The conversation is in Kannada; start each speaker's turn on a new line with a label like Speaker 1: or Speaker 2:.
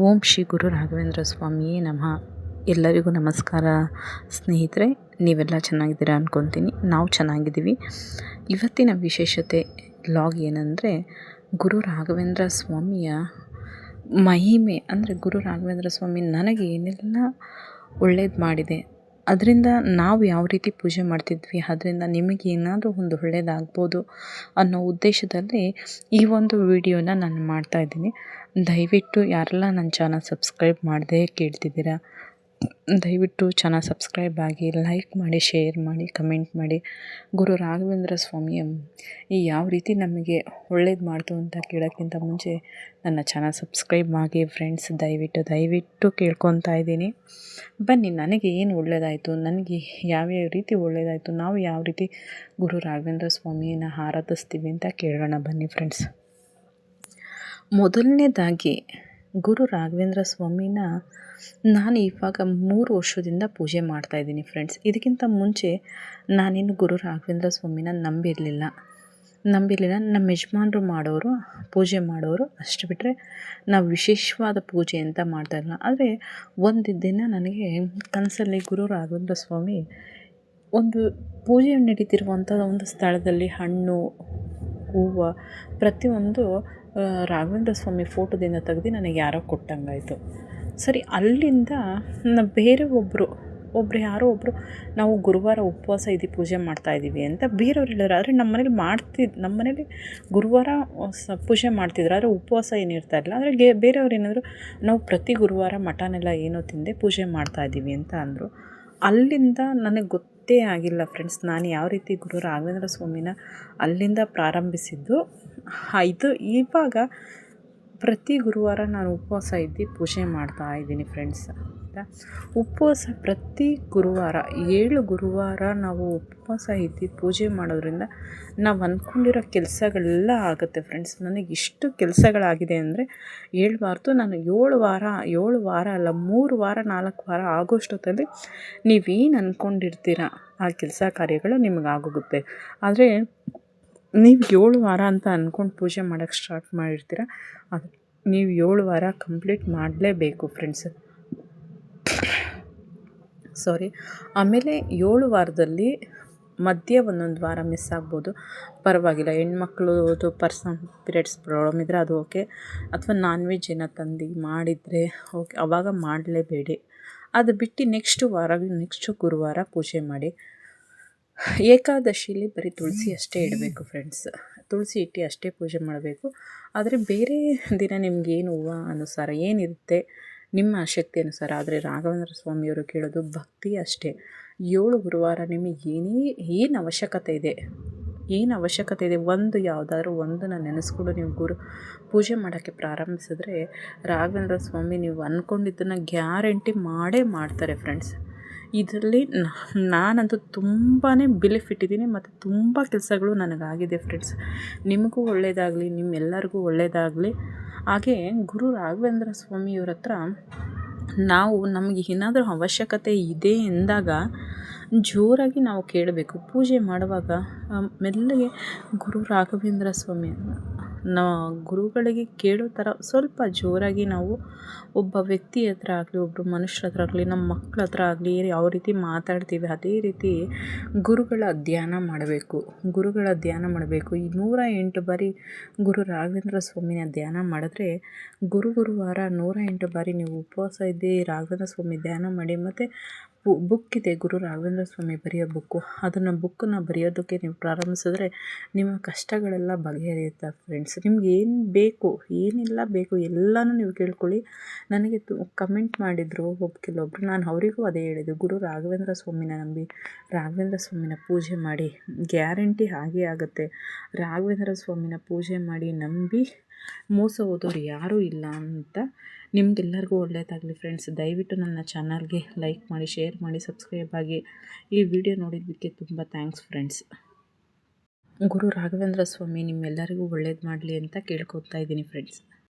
Speaker 1: ಓಂ ಶ್ರೀ ಗುರು ರಾಘವೇಂದ್ರ ಸ್ವಾಮಿಯೇ ನಮಃ. ಎಲ್ಲರಿಗೂ ನಮಸ್ಕಾರ ಸ್ನೇಹಿತರೆ, ನೀವೆಲ್ಲ ಚೆನ್ನಾಗಿದ್ದೀರಾ ಅಂದ್ಕೊತೀನಿ. ನಾವು ಚೆನ್ನಾಗಿದ್ದೀವಿ. ಇವತ್ತಿನ ವಿಶೇಷತೆ ಲಾಗ್ ಏನಂದರೆ, ಗುರು ರಾಘವೇಂದ್ರ ಸ್ವಾಮಿಯ ಮಹಿಮೆ, ಅಂದರೆ ಗುರು ರಾಘವೇಂದ್ರ ಸ್ವಾಮಿ ನನಗೆ ಏನೆಲ್ಲ ಒಳ್ಳೇದು ಮಾಡಿದೆ, ಅದರಿಂದ ನಾವು ಯಾವ ರೀತಿ ಪೂಜೆ ಮಾಡ್ತಿದ್ವಿ, ಅದರಿಂದ ನಿಮಗೆ ಏನಾದರೂ ಒಂದು ಒಳ್ಳೆಯದಾಗ್ಬೋದು ಅನ್ನೋ ಉದ್ದೇಶದಲ್ಲಿ ಈ ಒಂದು ವಿಡಿಯೋನ ನಾನು ಮಾಡ್ತಾಯಿದ್ದೀನಿ. ದಯವಿಟ್ಟು ಯಾರೆಲ್ಲ ನನ್ನ ಚಾನಲ್ ಸಬ್ಸ್ಕ್ರೈಬ್ ಮಾಡದೆ ಕೇಳ್ತಿದ್ದೀರಾ, ದಯವಿಟ್ಟು ಚಾನಲ್ ಸಬ್ಸ್ಕ್ರೈಬ್ ಆಗಿ, ಲೈಕ್ ಮಾಡಿ, ಶೇರ್ ಮಾಡಿ, ಕಮೆಂಟ್ ಮಾಡಿ. ಗುರು ರಾಘವೇಂದ್ರ ಸ್ವಾಮಿಯ ಯಾವ ರೀತಿ ನಮಗೆ ಒಳ್ಳೇದು ಮಾಡ್ತು ಅಂತ ಕೇಳೋಕ್ಕಿಂತ ಮುಂಚೆ ನನ್ನ ಚಾನಲ್ ಸಬ್ಸ್ಕ್ರೈಬ್ ಆಗಿ ಫ್ರೆಂಡ್ಸ್. ದಯವಿಟ್ಟು ಕೇಳ್ಕೊತಾ ಇದ್ದೀನಿ. ಬನ್ನಿ, ನನಗೆ ಏನು ಒಳ್ಳೆಯದಾಯಿತು, ನನಗೆ ಯಾವ್ಯಾವ ರೀತಿ ಒಳ್ಳೆಯದಾಯಿತು, ನಾವು ಯಾವ ರೀತಿ ಗುರು ರಾಘವೇಂದ್ರ ಸ್ವಾಮಿಯನ್ನು ಆರಾಧಿಸ್ತೀವಿ ಅಂತ ಕೇಳೋಣ ಬನ್ನಿ ಫ್ರೆಂಡ್ಸ್. ಮೊದಲನೇದಾಗಿ ಗುರು ರಾಘವೇಂದ್ರ ಸ್ವಾಮಿನ ನಾನು ಇವಾಗ 3 ವರ್ಷದಿಂದ ಪೂಜೆ ಮಾಡ್ತಾಯಿದ್ದೀನಿ ಫ್ರೆಂಡ್ಸ್. ಇದಕ್ಕಿಂತ ಮುಂಚೆ ನಾನಿನ್ನು ಗುರು ರಾಘವೇಂದ್ರ ಸ್ವಾಮಿನ ನಂಬಿರಲಿಲ್ಲ. ನಮ್ಮ ಯಜಮಾನರು ಪೂಜೆ ಮಾಡೋರು ಅಷ್ಟು ಬಿಟ್ಟರೆ ನಾವು ವಿಶೇಷವಾದ ಪೂಜೆ ಅಂತ ಮಾಡ್ತಾಯಿರಲಿಲ್ಲ. ಆದರೆ ಒಂದು ದಿನ ನನಗೆ ಕನಸಲ್ಲಿ ಗುರು ರಾಘವೇಂದ್ರ ಸ್ವಾಮಿ ಒಂದು ಪೂಜೆ ನಡೀತಿರುವಂಥ ಒಂದು ಸ್ಥಳದಲ್ಲಿ ಹಣ್ಣು, ಹೂವು ಪ್ರತಿಯೊಂದು ರಾಘವೇಂದ್ರ ಸ್ವಾಮಿ ಫೋಟೋದಿಂದ ತೆಗೆದು ನನಗೆ ಯಾರೋ ಕೊಟ್ಟಂಗಾಯಿತು. ಸರಿ, ಅಲ್ಲಿಂದ ಬೇರೆ ಒಬ್ಬರು ನಾವು ಗುರುವಾರ ಉಪವಾಸ ಇದ್ದು ಪೂಜೆ ಮಾಡ್ತಾಯಿದ್ದೀವಿ ಅಂತ ಬೇರೆಯವ್ರು ಹೇಳಿದ್ರು. ಆದರೆ ನಮ್ಮ ಮನೇಲಿ ಗುರುವಾರ ಪೂಜೆ ಮಾಡ್ತಿದ್ರು, ಆದರೆ ಉಪವಾಸ ಏನಿರ್ತಾ ಇಲ್ಲ. ಆದರೆ ಬೇರೆಯವ್ರು ಏನಾದರೂ ನಾವು ಪ್ರತಿ ಗುರುವಾರ ಮಟನೆಲ್ಲ ಏನೋ ತಿಂದೆ ಪೂಜೆ ಮಾಡ್ತಾಯಿದ್ದೀವಿ ಅಂತ ಅಂದರು. ಅಲ್ಲಿಂದ ನನಗೆ ಗೊತ್ತೇ ಆಗಿಲ್ಲ ಫ್ರೆಂಡ್ಸ್, ನಾನು ಯಾವ ರೀತಿ ಗುರು ರಾಘವೇಂದ್ರ ಸ್ವಾಮಿನ ಅಲ್ಲಿಂದ ಪ್ರಾರಂಭಿಸಿದ್ದು. ಇದು ಇವಾಗ ಪ್ರತಿ ಗುರುವಾರ ನಾನು ಉಪವಾಸ ಇದ್ದು ಪೂಜೆ ಮಾಡ್ತಾಯಿದ್ದೀನಿ ಫ್ರೆಂಡ್ಸ್. ಉಪವಾಸ ಪ್ರತಿ ಗುರುವಾರ 7 ಗುರುವಾರ ನಾವು ಉಪವಾಸ ಇದ್ದು ಪೂಜೆ ಮಾಡೋದ್ರಿಂದ ನಾವು ಅಂದ್ಕೊಂಡಿರೋ ಕೆಲಸಗಳೆಲ್ಲ ಆಗುತ್ತೆ ಫ್ರೆಂಡ್ಸ್. ನನಗೆ ಇಷ್ಟು ಕೆಲಸಗಳಾಗಿದೆ ಅಂದರೆ ಹೇಳ್ಬಾರ್ದು. ನಾನು 7 ವಾರ ಅಲ್ಲ, 3 ವಾರ 4 ವಾರ ಆಗೋಷ್ಟೊತ್ತಲ್ಲಿ ನೀವೇನು ಅಂದ್ಕೊಂಡಿರ್ತೀರ ಆ ಕೆಲಸ ಕಾರ್ಯಗಳು ನಿಮಗಾಗೋಗುತ್ತೆ. ಆದರೆ ನೀವು 7 ವಾರ ಅಂತ ಅಂದ್ಕೊಂಡು ಪೂಜೆ ಮಾಡೋಕ್ಕೆ ಸ್ಟಾರ್ಟ್ ಮಾಡಿರ್ತೀರ, ಅದು ನೀವು 7 ವಾರ ಕಂಪ್ಲೀಟ್ ಮಾಡಲೇಬೇಕು ಫ್ರೆಂಡ್ಸ್. ಆಮೇಲೆ 7 ವಾರದಲ್ಲಿ ಮಧ್ಯೆ ಒಂದೊಂದು ವಾರ ಮಿಸ್ ಆಗ್ಬೋದು, ಪರವಾಗಿಲ್ಲ. ಹೆಣ್ಮಕ್ಳದು ಪರ್ಸನಲ್ ಪೀರಿಯಡ್ಸ್ ಪ್ರಾಬ್ಲಮ್ ಇದ್ದರೆ ಅದು ಓಕೆ, ಅಥವಾ ನಾನ್ ವೆಜ್ ಏನೋ ತಂದು ಮಾಡಿದರೆ ಓಕೆ, ಆವಾಗ ಮಾಡಲೇಬೇಡಿ. ಅದು ಬಿಟ್ಟು ನೆಕ್ಸ್ಟ್ ಗುರುವಾರ ಪೂಜೆ ಮಾಡಿ. ಏಕಾದಶಿಲಿ ಬರೀ ತುಳಸಿ ಅಷ್ಟೇ ಇಡಬೇಕು ಫ್ರೆಂಡ್ಸ್, ತುಳಸಿ ಇಟ್ಟು ಅಷ್ಟೇ ಪೂಜೆ ಮಾಡಬೇಕು. ಆದರೆ ಬೇರೆ ದಿನ ನಿಮಗೇನು ಹೂವು ಅನುಸಾರ ಏನಿರುತ್ತೆ ನಿಮ್ಮ ಆಸಕ್ತಿ ಅನುಸಾರ. ಆದರೆ ರಾಘವೇಂದ್ರ ಸ್ವಾಮಿಯವರು ಕೇಳೋದು ಭಕ್ತಿ ಅಷ್ಟೇ. 7 ಗುರುವಾರ ನಿಮಗೆ ಏನು ಅವಶ್ಯಕತೆ ಇದೆ, ಯಾವುದಾದ್ರೂ ಒಂದನ್ನು ನೆನೆಸ್ಕೊಂಡು ನೀವು ಪೂಜೆ ಮಾಡೋಕ್ಕೆ ಪ್ರಾರಂಭಿಸಿದ್ರೆ ರಾಘವೇಂದ್ರ ಸ್ವಾಮಿ ನೀವು ಅಂದ್ಕೊಂಡಿದ್ದನ್ನು ಗ್ಯಾರಂಟಿ ಮಾಡೇ ಮಾಡ್ತಾರೆ ಫ್ರೆಂಡ್ಸ್. ಇದರಲ್ಲಿ ನಾನಂತೂ ತುಂಬಾ ಬಿಲೀಫ್ ಇಟ್ಟಿದ್ದೀನಿ ಮತ್ತು ತುಂಬ ಕೆಲಸಗಳು ನನಗಾಗಿದೆ ಫ್ರೆಂಡ್ಸ್. ನಿಮಗೂ ಒಳ್ಳೆಯದಾಗಲಿ, ನಿಮ್ಮೆಲ್ಲರಿಗೂ ಒಳ್ಳೆಯದಾಗಲಿ. ಹಾಗೆ ಗುರು ರಾಘವೇಂದ್ರ ಸ್ವಾಮಿಯವ್ರ ಹತ್ರ ನಮಗೆ ಏನಾದರೂ ಅವಶ್ಯಕತೆ ಇದೆ ಎಂದಾಗ ಜೋರಾಗಿ ನಾವು ಕೇಳಬೇಕು. ಪೂಜೆ ಮಾಡುವಾಗ ಮೆಲ್ಲಗೆ ಗುರು ರಾಘವೇಂದ್ರ ಸ್ವಾಮಿ ಗುರುಗಳಿಗೆ ಕೇಳೋ ಥರ ಸ್ವಲ್ಪ ಜೋರಾಗಿ ನಾವು ಒಬ್ಬ ವ್ಯಕ್ತಿ ಹತ್ರ ಆಗಲಿ, ಒಬ್ಬರು ಮನುಷ್ಯರ ಹತ್ರ ಆಗಲಿ, ನಮ್ಮ ಮಕ್ಕಳ ಹತ್ರ ಆಗಲಿ ಯಾವ ರೀತಿ ಮಾತಾಡ್ತೀವಿ ಅದೇ ರೀತಿ ಗುರುಗಳ ಧ್ಯಾನ ಮಾಡಬೇಕು. ಈ 108 ಬಾರಿ ಗುರು ರಾಘವೇಂದ್ರ ಸ್ವಾಮಿನ ಧ್ಯಾನ ಮಾಡಿದ್ರೆ ಗುರುವಾರ 108 ಬಾರಿ ನೀವು ಉಪವಾಸ ಇದ್ದು ರಾಘವೇಂದ್ರ ಸ್ವಾಮಿ ಧ್ಯಾನ ಮಾಡಿ. ಮತ್ತು ಬುಕ್ ಇದೆ, ಗುರು ರಾಘವೇಂದ್ರ ಸ್ವಾಮಿ ಬರೆಯೋ ಬುಕ್ಕನ್ನು ಬರೆಯೋದಕ್ಕೆ ನೀವು ಪ್ರಾರಂಭಿಸಿದ್ರೆ ನಿಮ್ಮ ಕಷ್ಟಗಳೆಲ್ಲ ಬಗೆಹರಿಯುತ್ತೆ ಫ್ರೆಂಡ್ಸ್. ನಿಮ್ಗೆ ಏನು ಬೇಕು, ಏನೆಲ್ಲ ಬೇಕು ಎಲ್ಲನೂ ನೀವು ಕೇಳ್ಕೊಳ್ಳಿ. ನನಗೆ ಕಮೆಂಟ್ ಮಾಡಿದರು ಕೆಲವೊಬ್ಬರು, ನಾನು ಅವರಿಗೂ ಅದೇ ಹೇಳಿದ್ದು, ಗುರು ರಾಘವೇಂದ್ರ ಸ್ವಾಮಿನ ನಂಬಿ ರಾಘವೇಂದ್ರ ಸ್ವಾಮಿನ ಪೂಜೆ ಮಾಡಿ, ಗ್ಯಾರಂಟಿ ಆಗೇ ಆಗುತ್ತೆ. ರಾಘವೇಂದ್ರ ಸ್ವಾಮಿನ ಪೂಜೆ ಮಾಡಿ ನಂಬಿ ಮೋಸ ಹೋದವ್ರು ಯಾರೂ ಇಲ್ಲ ಅಂತ. ನಿಮಗೆಲ್ಲರಿಗೂ ಒಳ್ಳೆಯದಾಗಲಿ ಫ್ರೆಂಡ್ಸ್. ದಯವಿಟ್ಟು ನನ್ನ ಚಾನಲ್ಗೆ ಲೈಕ್ ಮಾಡಿ, ಶೇರ್ ಮಾಡಿ, ಸಬ್ಸ್ಕ್ರೈಬ್ ಆಗಿ. ಈ ವಿಡಿಯೋ ನೋಡಿದ್ದಕ್ಕೆ ತುಂಬ ಥ್ಯಾಂಕ್ಸ್ ಫ್ರೆಂಡ್ಸ್. ಗುರು ರಾಘವೇಂದ್ರ ಸ್ವಾಮಿ ನಿಮ್ಮೆಲ್ಲರಿಗೂ ಒಳ್ಳೇದು ಮಾಡಲಿ ಅಂತ ಕೇಳ್ಕೊತಾ ಇದ್ದೀನಿ ಫ್ರೆಂಡ್ಸ್.